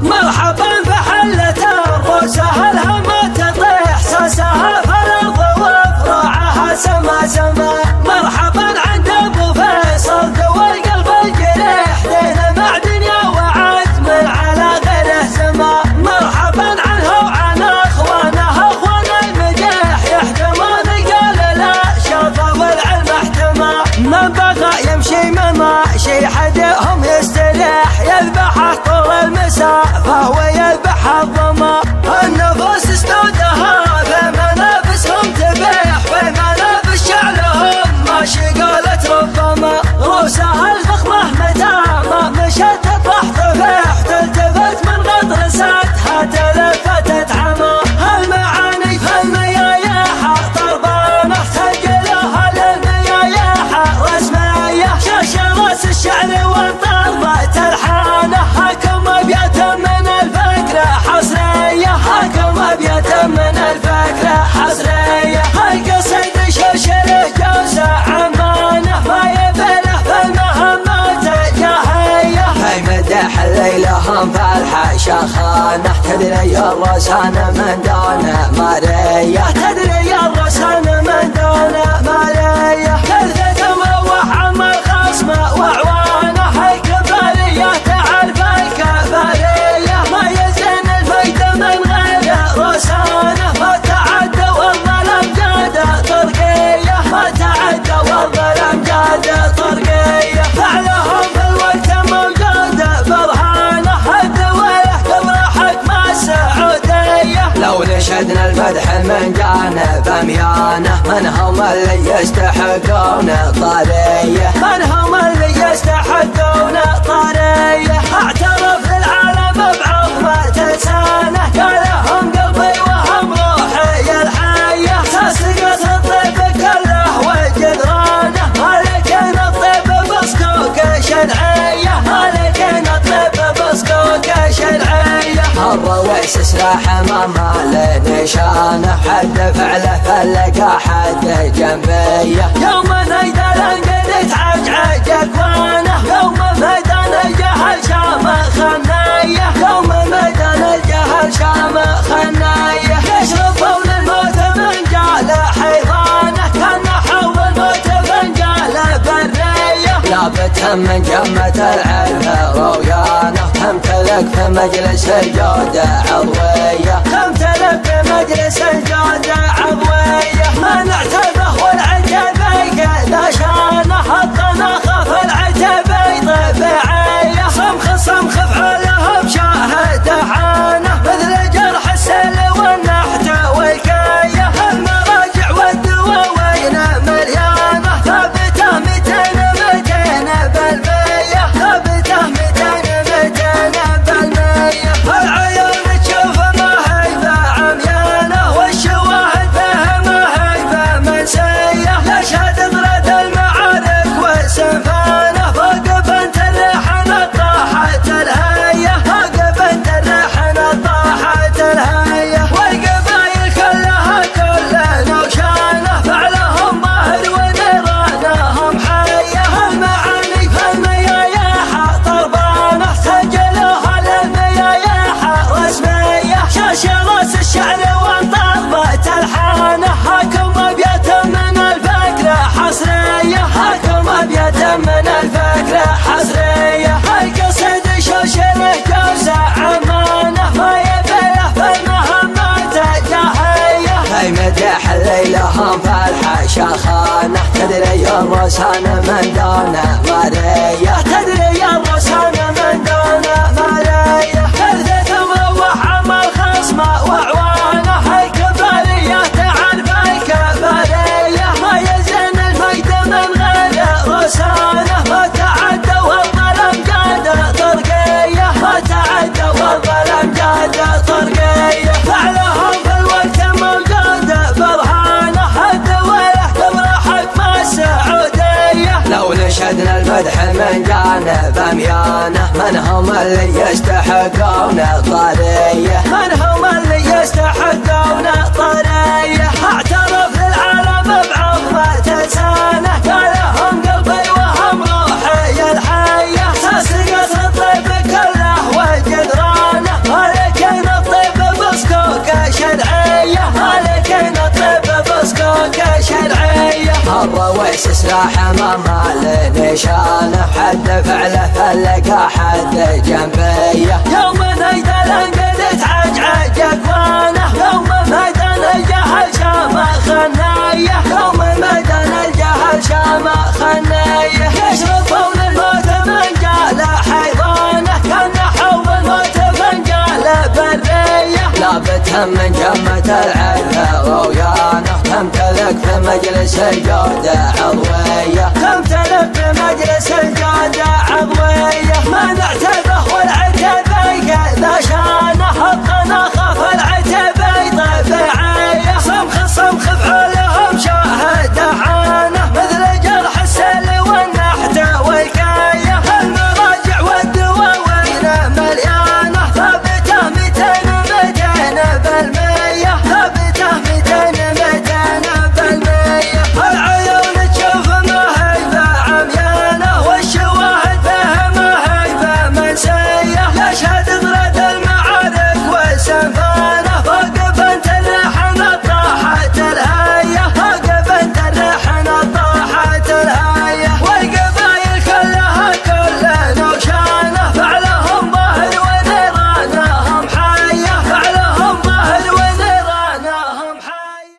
مرحبا بحلة رؤوسها الهم تطيح ساسها في الأرض وفروعها سما سما. مرحبا عند أبو فيصل دوا القلب الجريح دين مع دنيا وعزم على غيره سما. مرحبا عنه وعن أخوانه أخوان المديح يحتمون قال لا شافوا والعلم احتمى. من بغى يمشي مماشي حدهم يستريح يذبحه طول المسافة ويذبح الظما. النفوس استودها في منافسهم تبيح في منافس شعلهم ماشي قالت ربما. رؤوسها الفخمة متى ما مشت تطرح طفيح تلتفت من غدر ساتها تلفتت عمى. المعاني في الميايح طربانة تنقلها للميايح رسمية شاش راس الشعر والطربة تلحانه. حكم ابيات من الفكرة حصرية حكم ابيات من الفكرة حصرية. القصيد شوشره جوزة عمانه ما يبله في المهمات الجاهية. في مدح الليلة هم فالحة شخانة تدري الرسان من دون مارية تدري الرسان من دون مارية. كلثة مروح عم الخصم وعوانه الكفارية تعرف الكفارية. ما يزن الفيد من غير رسانه ما تعدى والظلم جاد طرقية ما تعدى والظلم جاد طرقية. فعلهم في الوقت موجود برهانه الدوية قبل حكم السعودية. لو نشدنا المدح من جانب أميانه من هم اللي يستحقون طارية من هم اللي يستحقون طارية. اعترف للعالم بعظمة لسانه قالهم قلبي وهم روحي الحية. تسقط الطيب كله وجدرانه مالكين الطيب بسكوك شرعية مالكين الطيب بسكوك شرعية. الرويس سلاح ما لنشانه حد فعله فلقى حد جنبيه. يوم نيدل انقلت عجعج اكوانه يوم ميدان الجهل شام خنايه يوم ميدان الجهل شام خنايه. يشربون الموت من جال حيضانه كان حول الموت من جال بريه. لابتهم من جمة العلم رويانه تمتلك في مجلس الجودة عضوية تمتلك في مجلس الجودة عضوية. ما نعتبه والعتبي لا شانه الطناخة في العتبي طبيعية. صمخ صمخ فعلهم شاهد عانه مثل جرح السل والنحت والكاية. المراجع والدواوين مليانة ثابته 200 بالمية ثابته 200 بالمية. العيون تشوف ما هيبة عميانة والشواهد فيها ما هيبة منسية. يشهد ضرد المعارك والسنفانة فوق بنت الريحان طاحت الهية فوق بنت الريحان طاحت الهية. والقبايل كلها كل نوشانة فعلهم ظاهر ونيرانهم حية. المعاني في الميايح طربانة سجلوها للميايح رسمية. شاش راس الشعر والطربة تلحانه حكم ابيات من الفكرة حصرية حكم ابيات من الفكرة حصرية. القصيد شوشره جوزة عمانه ما يبله في المهمات الجاهية. في مدح الليلة هم فالحة شخانة تدري الرسان من دون مارية تدري الرسان من دون مارية. كلثة مروح عم الخصم وعوانه الكفارية تعرف الكفارية. ما يزن الفيد من غير رسانه ما تعدى والظلم جاد طرقية ما تعدى والظلم جاد طرقية. فعلهم في الوقت موجود برهانه الدوية قبل حكم السعودية. لو نشدنا المدح من جانب أميانه من هم اللي يستحقون طارية من هم اللي يستحقون طارية. اعترف للعالم بعظمة لسانه قالهم قلبي وهم روحي الحية. تسقط الطيب كله وجدرانه بس سلاح ما لنشانه حد فعله فلقى حد جنبيه يوم نجد لنقد تعجعج اكوانه يوم مدن الجهل شام خنايه يوم مدن الجهل شام خنايه يشربون الموت من جال حيوانه كان حول الموت من جال بريه لابتهم من جمة العرق رويانه تمتلك في مجلس الجودة عضوية تمتلك في مجلس الجودة عضوية ما نعتبه والعرق